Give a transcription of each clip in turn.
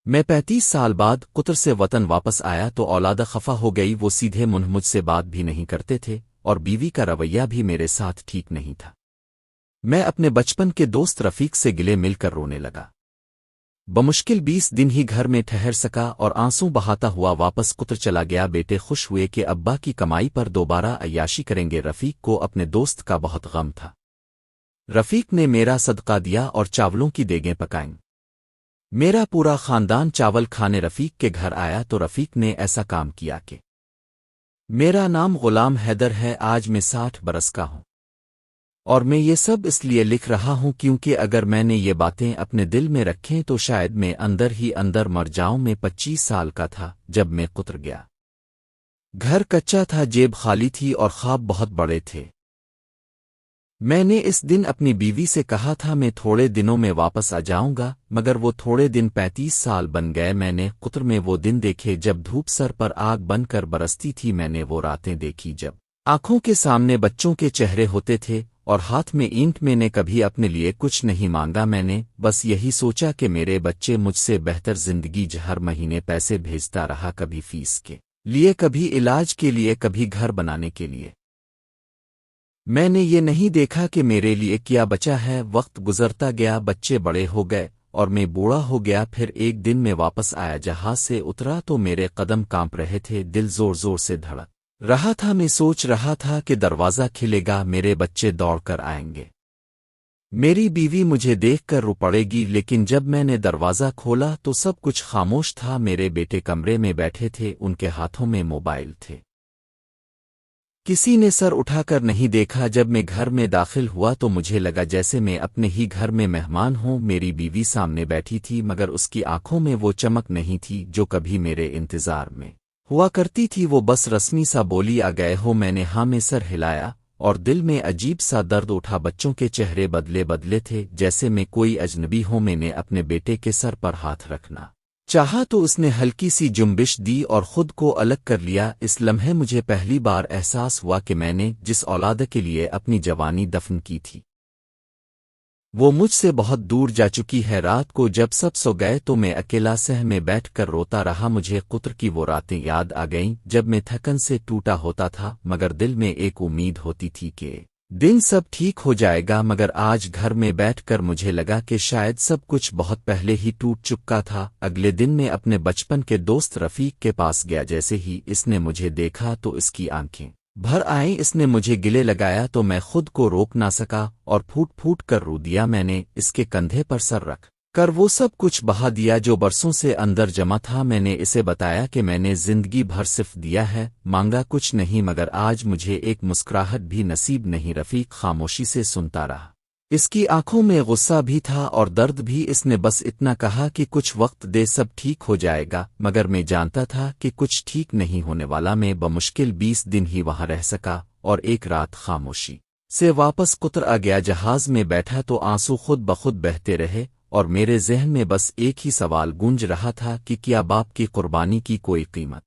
میں 35 سال بعد قطر سے وطن واپس آیا تو اولادہ خفا ہو گئی، وہ سیدھے منہ مجھ سے بات بھی نہیں کرتے تھے اور بیوی کا رویہ بھی میرے ساتھ ٹھیک نہیں تھا۔ میں اپنے بچپن کے دوست رفیق سے گلے مل کر رونے لگا۔ بمشکل 20 دن ہی گھر میں ٹھہر سکا اور آنسوں بہاتا ہوا واپس قطر چلا گیا۔ بیٹے خوش ہوئے کہ ابا کی کمائی پر دوبارہ عیاشی کریں گے۔ رفیق کو اپنے دوست کا بہت غم تھا۔ رفیق نے میرا صدقہ دیا اور چاولوں کی دیگیں پکائیں۔ میرا پورا خاندان چاول کھانے رفیق کے گھر آیا تو رفیق نے ایسا کام کیا کہ میرا نام غلام حیدر ہے، آج میں 60 برس کا ہوں، اور میں یہ سب اس لیے لکھ رہا ہوں کیونکہ اگر میں نے یہ باتیں اپنے دل میں رکھیں تو شاید میں اندر ہی اندر مر جاؤں۔ میں 25 سال کا تھا جب میں قطر گیا۔ گھر کچا تھا، جیب خالی تھی اور خواب بہت بڑے تھے۔ میں نے اس دن اپنی بیوی سے کہا تھا میں تھوڑے دنوں میں واپس آ جاؤں گا، مگر وہ تھوڑے دن 35 سال بن گئے۔ میں نے قطر میں وہ دن دیکھے جب دھوپ سر پر آگ بن کر برستی تھی، میں نے وہ راتیں دیکھی جب آنکھوں کے سامنے بچوں کے چہرے ہوتے تھے اور ہاتھ میں اینٹ۔ میں نے کبھی اپنے لیے کچھ نہیں مانگا، میں نے بس یہی سوچا کہ میرے بچے مجھ سے بہتر زندگی ہر مہینے پیسے بھیجتا رہا، کبھی فیس کے لیے، کبھی علاج کے لیے، کبھی گھر بنانے کے لیے۔ میں نے یہ نہیں دیکھا کہ میرے لیے کیا بچا ہے۔ وقت گزرتا گیا، بچے بڑے ہو گئے اور میں بوڑھا ہو گیا۔ پھر ایک دن میں واپس آیا، جہاز سے اترا تو میرے قدم کانپ رہے تھے، دل زور زور سے دھڑک رہا تھا۔ میں سوچ رہا تھا کہ دروازہ کھلے گا، میرے بچے دوڑ کر آئیں گے، میری بیوی مجھے دیکھ کر رو پڑے گی۔ لیکن جب میں نے دروازہ کھولا تو سب کچھ خاموش تھا۔ میرے بیٹے کمرے میں بیٹھے تھے، ان کے ہاتھوں میں موبائل تھے، کسی نے سر اٹھا کر نہیں دیکھا۔ جب میں گھر میں داخل ہوا تو مجھے لگا جیسے میں اپنے ہی گھر میں مہمان ہوں۔ میری بیوی سامنے بیٹھی تھی، مگر اس کی آنکھوں میں وہ چمک نہیں تھی جو کبھی میرے انتظار میں ہوا کرتی تھی۔ وہ بس رسمی سا بولی، آ گئے ہو؟ میں نے ہاں میں سر ہلایا اور دل میں عجیب سا درد اٹھا۔ بچوں کے چہرے بدلے بدلے تھے، جیسے میں کوئی اجنبی ہوں۔ میں نے اپنے بیٹے کے سر پر ہاتھ رکھنا چاہا تو اس نے ہلکی سی جنبش دی اور خود کو الگ کر لیا۔ اس لمحے مجھے پہلی بار احساس ہوا کہ میں نے جس اولاد کے لیے اپنی جوانی دفن کی تھی وہ مجھ سے بہت دور جا چکی ہے۔ رات کو جب سب سو گئے تو میں اکیلا صحن میں بیٹھ کر روتا رہا۔ مجھے قطر کی وہ راتیں یاد آ گئیں جب میں تھکن سے ٹوٹا ہوتا تھا، مگر دل میں ایک امید ہوتی تھی کہ دن سب ٹھیک ہو جائے گا۔ مگر آج گھر میں بیٹھ کر مجھے لگا کہ شاید سب کچھ بہت پہلے ہی ٹوٹ چکا تھا۔ اگلے دن میں اپنے بچپن کے دوست رفیق کے پاس گیا۔ جیسے ہی اس نے مجھے دیکھا تو اس کی آنکھیں بھر آئیں۔ اس نے مجھے گلے لگایا تو میں خود کو روک نہ سکا اور پھوٹ پھوٹ کر رو دیا۔ میں نے اس کے کندھے پر سر رکھ کر وہ سب کچھ بہا دیا جو برسوں سے اندر جمع تھا۔ میں نے اسے بتایا کہ میں نے زندگی بھر صرف دیا ہے، مانگا کچھ نہیں، مگر آج مجھے ایک مسکراہٹ بھی نصیب نہیں۔ رفیق خاموشی سے سنتا رہا، اس کی آنکھوں میں غصہ بھی تھا اور درد بھی۔ اس نے بس اتنا کہا کہ کچھ وقت دے، سب ٹھیک ہو جائے گا، مگر میں جانتا تھا کہ کچھ ٹھیک نہیں ہونے والا۔ میں بمشکل 20 دن ہی وہاں رہ سکا اور ایک رات خاموشی سے واپس قطر آ گیا۔ جہاز میں بیٹھا تو آنسو خود بخود بہتے رہے اور میرے ذہن میں بس ایک ہی سوال گونج رہا تھا کہ کیا باپ کی قربانی کی کوئی قیمت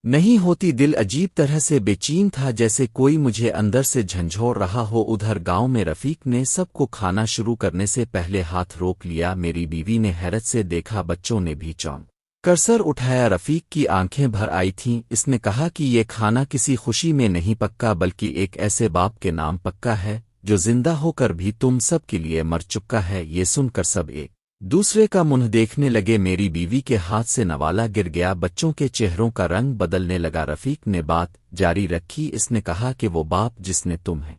نہیں ہوتی؟ دل عجیب طرح سے بے چین تھا، جیسے کوئی مجھے اندر سے جھنجھوڑ رہا ہو۔ ادھر گاؤں میں رفیق نے سب کو کھانا شروع کرنے سے پہلے ہاتھ روک لیا۔ میری بیوی نے حیرت سے دیکھا، بچوں نے بھی چونک کر سر اٹھایا۔ رفیق کی آنکھیں بھر آئی تھیں۔ اس نے کہا کہ یہ کھانا کسی خوشی میں نہیں پکا، بلکہ ایک ایسے باپ کے نام پکا ہے جو زندہ ہو کر بھی تم سب کے لیے مر چکا ہے۔ یہ سن کر سب ایک دوسرے کا منہ دیکھنے لگے۔ میری بیوی کے ہاتھ سے نوالا گر گیا، بچوں کے چہروں کا رنگ بدلنے لگا۔ رفیق نے بات جاری رکھی، اس نے کہا کہ وہ باپ جس نے تمہیں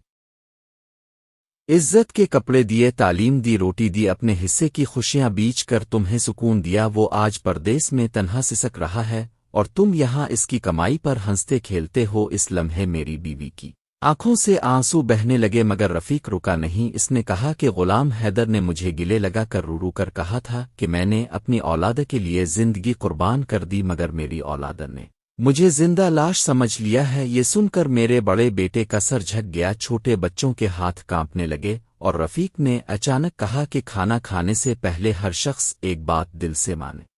عزت کے کپڑے دیے، تعلیم دی، روٹی دی، اپنے حصے کی خوشیاں بیچ کر تمہیں سکون دیا، وہ آج پردیس میں تنہا سسک رہا ہے اور تم یہاں اس کی کمائی پر ہنستے کھیلتے ہو۔ اس لمحے میری بیوی کی آنکھوں سے آنسو بہنے لگے، مگر رفیق رکا نہیں۔ اس نے کہا کہ غلام حیدر نے مجھے گلے لگا کر رو رو کر کہا تھا کہ میں نے اپنی اولاد کے لیے زندگی قربان کر دی، مگر میری اولاد نے مجھے زندہ لاش سمجھ لیا ہے۔ یہ سن کر میرے بڑے بیٹے کا سر جھک گیا، چھوٹے بچوں کے ہاتھ کانپنے لگے اور رفیق نے اچانک کہا کہ کھانا کھانے سے پہلے ہر شخص ایک بات دل سے مانے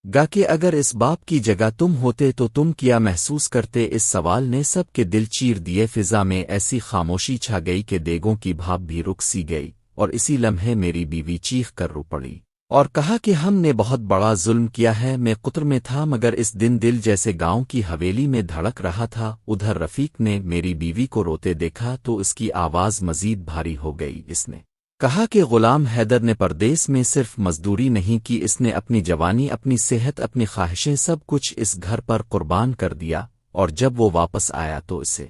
گا کہ اگر اس باپ کی جگہ تم ہوتے تو تم کیا محسوس کرتے؟ اس سوال نے سب کے دل چیر دیے۔ فضا میں ایسی خاموشی چھا گئی کہ دیگوں کی بھاپ بھی رک سی گئی اور اسی لمحے میری بیوی چیخ کر رو پڑی اور کہا کہ ہم نے بہت بڑا ظلم کیا ہے، میں قطر میں تھا مگر اس دن دل جیسے گاؤں کی حویلی میں دھڑک رہا تھا۔ ادھر رفیق نے میری بیوی کو روتے دیکھا تو اس کی آواز مزید بھاری ہو گئی۔ اس نے کہا کہ غلام حیدر نے پردیس میں صرف مزدوری نہیں کی، اس نے اپنی جوانی، اپنی صحت، اپنی خواہشیں، سب کچھ اس گھر پر قربان کر دیا، اور جب وہ واپس آیا تو اسے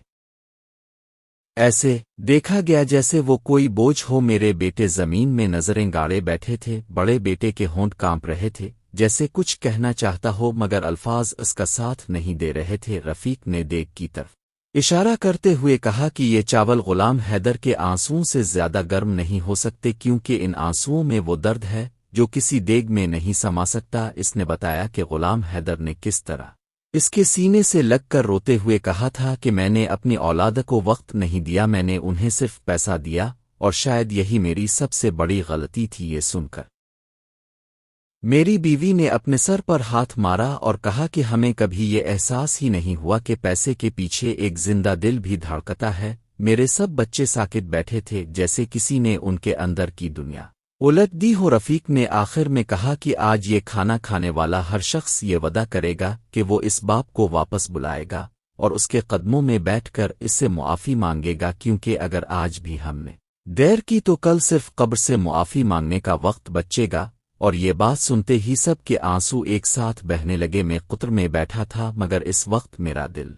ایسے دیکھا گیا جیسے وہ کوئی بوجھ ہو۔ میرے بیٹے زمین میں نظریں گاڑے بیٹھے تھے، بڑے بیٹے کے ہونٹ کانپ رہے تھے جیسے کچھ کہنا چاہتا ہو مگر الفاظ اس کا ساتھ نہیں دے رہے تھے۔ رفیق نے دیگ کی طرف اشارہ کرتے ہوئے کہا کہ یہ چاول غلام حیدر کے آنسوؤں سے زیادہ گرم نہیں ہو سکتے، کیونکہ ان آنسوؤں میں وہ درد ہے جو کسی دیگ میں نہیں سما سکتا۔ اس نے بتایا کہ غلام حیدر نے کس طرح اس کے سینے سے لگ کر روتے ہوئے کہا تھا کہ میں نے اپنی اولاد کو وقت نہیں دیا، میں نے انہیں صرف پیسہ دیا، اور شاید یہی میری سب سے بڑی غلطی تھی۔ یہ سن کر میری بیوی نے اپنے سر پر ہاتھ مارا اور کہا کہ ہمیں کبھی یہ احساس ہی نہیں ہوا کہ پیسے کے پیچھے ایک زندہ دل بھی دھڑکتا ہے۔ میرے سب بچے ساکت بیٹھے تھے جیسے کسی نے ان کے اندر کی دنیا الٹ دی ہو۔ رفیق نے آخر میں کہا کہ آج یہ کھانا کھانے والا ہر شخص یہ وعدہ کرے گا کہ وہ اس باپ کو واپس بلائے گا اور اس کے قدموں میں بیٹھ کر اس سے معافی مانگے گا، کیونکہ اگر آج بھی ہم نے دیر کی تو کل صرف قبر سے معافی مانگنے کا وقت بچے گا۔ اور یہ بات سنتے ہی سب کے آنسو ایک ساتھ بہنے لگے۔ میں قطر میں بیٹھا تھا مگر اس وقت میرا دل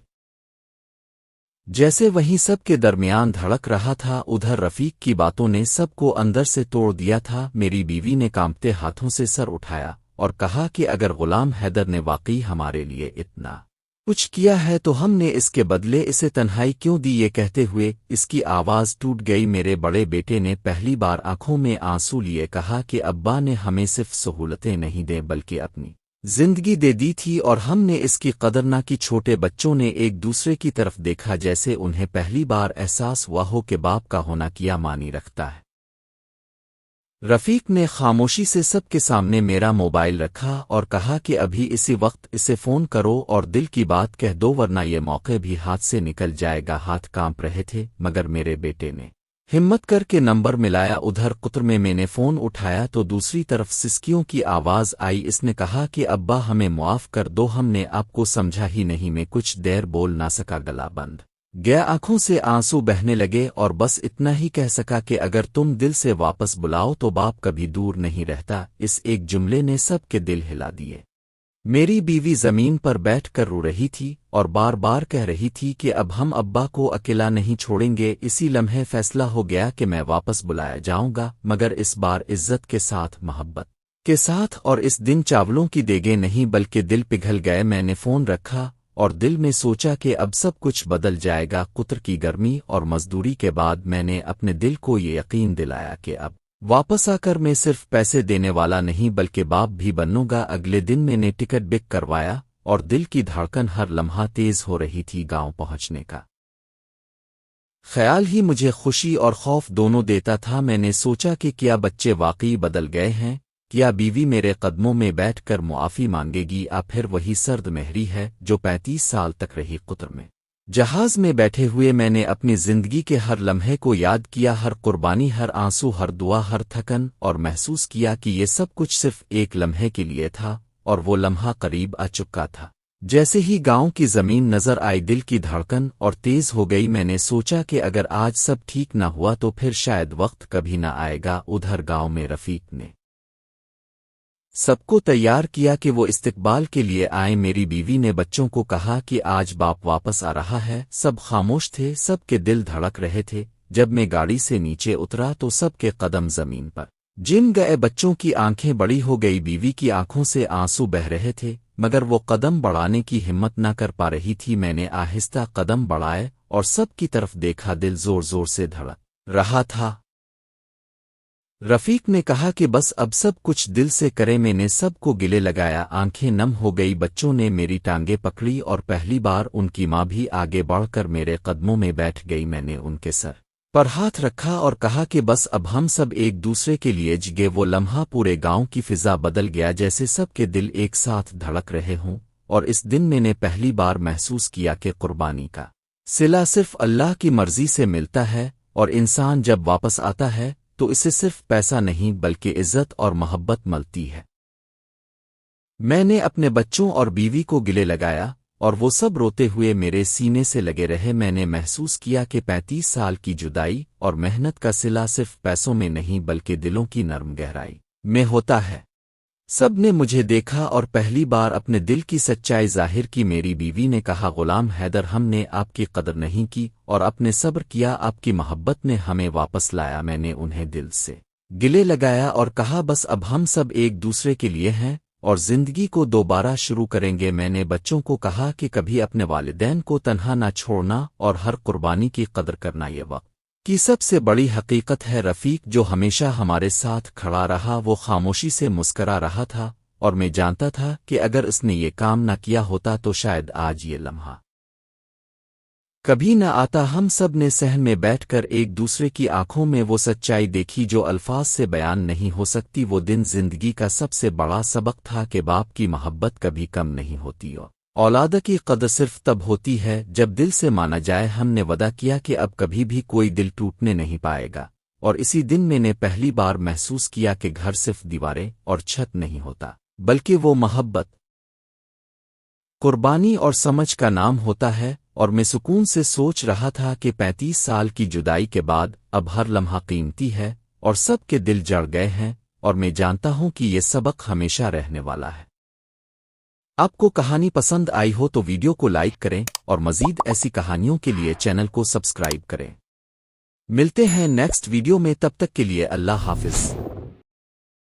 جیسے وہیں سب کے درمیان دھڑک رہا تھا۔ ادھر رفیق کی باتوں نے سب کو اندر سے توڑ دیا تھا۔ میری بیوی نے کانپتے ہاتھوں سے سر اٹھایا اور کہا کہ اگر غلام حیدر نے واقعی ہمارے لیے اتنا کچھ کیا ہے تو ہم نے اس کے بدلے اسے تنہائی کیوں دی؟ یہ کہتے ہوئے اس کی آواز ٹوٹ گئی۔ میرے بڑے بیٹے نے پہلی بار آنکھوں میں آنسو لیے کہا کہ ابا نے ہمیں صرف سہولتیں نہیں دیں بلکہ اپنی زندگی دے دی تھی، اور ہم نے اس کی قدر نہ کی۔ چھوٹے بچوں نے ایک دوسرے کی طرف دیکھا جیسے انہیں پہلی بار احساس ہوا ہو کہ باپ کا ہونا کیا معنی رکھتا ہے۔ رفیق نے خاموشی سے سب کے سامنے میرا موبائل رکھا اور کہا کہ ابھی اسی وقت اسے فون کرو اور دل کی بات کہہ دو ورنہ یہ موقع بھی ہاتھ سے نکل جائے گا۔ ہاتھ کانپ رہے تھے مگر میرے بیٹے نے ہمت کر کے نمبر ملایا۔ ادھر قطر میں نے فون اٹھایا تو دوسری طرف سسکیوں کی آواز آئی۔ اس نے کہا کہ ابا ہمیں معاف کر دو، ہم نے آپ کو سمجھا ہی نہیں۔ میں کچھ دیر بول نہ سکا، گلا بند گیا، آنکھوں سے آنسو بہنے لگے اور بس اتنا ہی کہہ سکا کہ اگر تم دل سے واپس بلاؤ تو باپ کبھی دور نہیں رہتا۔ اس ایک جملے نے سب کے دل ہلا دیے۔ میری بیوی زمین پر بیٹھ کر رو رہی تھی اور بار بار کہہ رہی تھی کہ اب ہم ابا کو اکیلا نہیں چھوڑیں گے۔ اسی لمحے فیصلہ ہو گیا کہ میں واپس بلایا جاؤں گا، مگر اس بار عزت کے ساتھ، محبت کے ساتھ، اور اس دن چاولوں کی دیگیں نہیں بلکہ دل پگھل گئے۔ میں نے فون رکھا اور دل میں سوچا کہ اب سب کچھ بدل جائے گا۔ قطر کی گرمی اور مزدوری کے بعد میں نے اپنے دل کو یہ یقین دلایا کہ اب واپس آ کر میں صرف پیسے دینے والا نہیں بلکہ باپ بھی بنوں گا۔ اگلے دن میں نے ٹکٹ بک کروایا اور دل کی دھڑکن ہر لمحہ تیز ہو رہی تھی۔ گاؤں پہنچنے کا خیال ہی مجھے خوشی اور خوف دونوں دیتا تھا۔ میں نے سوچا کہ کیا بچے واقعی بدل گئے ہیں؟ کیا بیوی میرے قدموں میں بیٹھ کر معافی مانگے گی؟ پھر وہی سرد مہری ہے جو 35 سال تک رہی؟ قطر میں جہاز میں بیٹھے ہوئے میں نے اپنی زندگی کے ہر لمحے کو یاد کیا، ہر قربانی، ہر آنسو، ہر دعا، ہر تھکن، اور محسوس کیا کہ یہ سب کچھ صرف ایک لمحے کے لیے تھا، اور وہ لمحہ قریب آ چکا تھا۔ جیسے ہی گاؤں کی زمین نظر آئی دل کی دھڑکن اور تیز ہو گئی۔ میں نے سوچا کہ اگر آج سب ٹھیک نہ ہوا تو پھر شاید وقت کبھی نہ آئے گا۔ ادھر گاؤں میں رفیق نے سب کو تیار کیا کہ وہ استقبال کے لیے آئیں۔ میری بیوی نے بچوں کو کہا کہ آج باپ واپس آ رہا ہے۔ سب خاموش تھے، سب کے دل دھڑک رہے تھے۔ جب میں گاڑی سے نیچے اترا تو سب کے قدم زمین پر جم گئے۔ بچوں کی آنکھیں بڑی ہو گئی، بیوی کی آنکھوں سے آنسو بہ رہے تھے مگر وہ قدم بڑھانے کی ہمت نہ کر پا رہی تھی۔ میں نے آہستہ قدم بڑھائے اور سب کی طرف دیکھا، دل زور زور سے دھڑک رہا تھا۔ رفیق نے کہا کہ بس اب سب کچھ دل سے کرے۔ میں نے سب کو گلے لگایا، آنکھیں نم ہو گئی۔ بچوں نے میری ٹانگیں پکڑی اور پہلی بار ان کی ماں بھی آگے بڑھ کر میرے قدموں میں بیٹھ گئی۔ میں نے ان کے سر پر ہاتھ رکھا اور کہا کہ بس اب ہم سب ایک دوسرے کے لیے جگے۔ وہ لمحہ پورے گاؤں کی فضا بدل گیا، جیسے سب کے دل ایک ساتھ دھڑک رہے ہوں۔ اور اس دن میں نے پہلی بار محسوس کیا کہ قربانی کا صلہ صرف اللہ کی مرضی سے ملتا ہے، اور انسان جب واپس آتا ہے تو اسے صرف پیسہ نہیں بلکہ عزت اور محبت ملتی ہے۔ میں نے اپنے بچوں اور بیوی کو گلے لگایا اور وہ سب روتے ہوئے میرے سینے سے لگے رہے۔ میں نے محسوس کیا کہ 35 سال کی جدائی اور محنت کا صلہ صرف پیسوں میں نہیں بلکہ دلوں کی نرم گہرائی میں ہوتا ہے۔ سب نے مجھے دیکھا اور پہلی بار اپنے دل کی سچائی ظاہر کی۔ میری بیوی نے کہا، غلام حیدر، ہم نے آپ کی قدر نہیں کی اور اپنے صبر کیا، آپ کی محبت نے ہمیں واپس لایا۔ میں نے انہیں دل سے گلے لگایا اور کہا، بس اب ہم سب ایک دوسرے کے لیے ہیں اور زندگی کو دوبارہ شروع کریں گے۔ میں نے بچوں کو کہا کہ کبھی اپنے والدین کو تنہا نہ چھوڑنا اور ہر قربانی کی قدر کرنا یہ وقت کی سب سے بڑی حقیقت ہے۔ رفیق جو ہمیشہ ہمارے ساتھ کھڑا رہا وہ خاموشی سے مسکرا رہا تھا اور میں جانتا تھا کہ اگر اس نے یہ کام نہ کیا ہوتا تو شاید آج یہ لمحہ کبھی نہ آتا۔ ہم سب نے صحن میں بیٹھ کر ایک دوسرے کی آنکھوں میں وہ سچائی دیکھی جو الفاظ سے بیان نہیں ہو سکتی۔ وہ دن زندگی کا سب سے بڑا سبق تھا کہ باپ کی محبت کبھی کم نہیں ہوتی اور اولاد کی قدر صرف تب ہوتی ہے جب دل سے مانا جائے۔ ہم نے وعدہ کیا کہ اب کبھی بھی کوئی دل ٹوٹنے نہیں پائے گا، اور اسی دن میں نے پہلی بار محسوس کیا کہ گھر صرف دیواریں اور چھت نہیں ہوتا بلکہ وہ محبت، قربانی اور سمجھ کا نام ہوتا ہے۔ اور میں سکون سے سوچ رہا تھا کہ 35 سال کی جدائی کے بعد اب ہر لمحہ قیمتی ہے اور سب کے دل جڑ گئے ہیں، اور میں جانتا ہوں کہ یہ سبق ہمیشہ رہنے والا ہے۔ آپ کو کہانی پسند آئی ہو تو ویڈیو کو لائک کریں اور مزید ایسی کہانیوں کے لیے چینل کو سبسکرائب کریں۔ ملتے ہیں نیکسٹ ویڈیو میں، تب تک کے لیے اللہ حافظ۔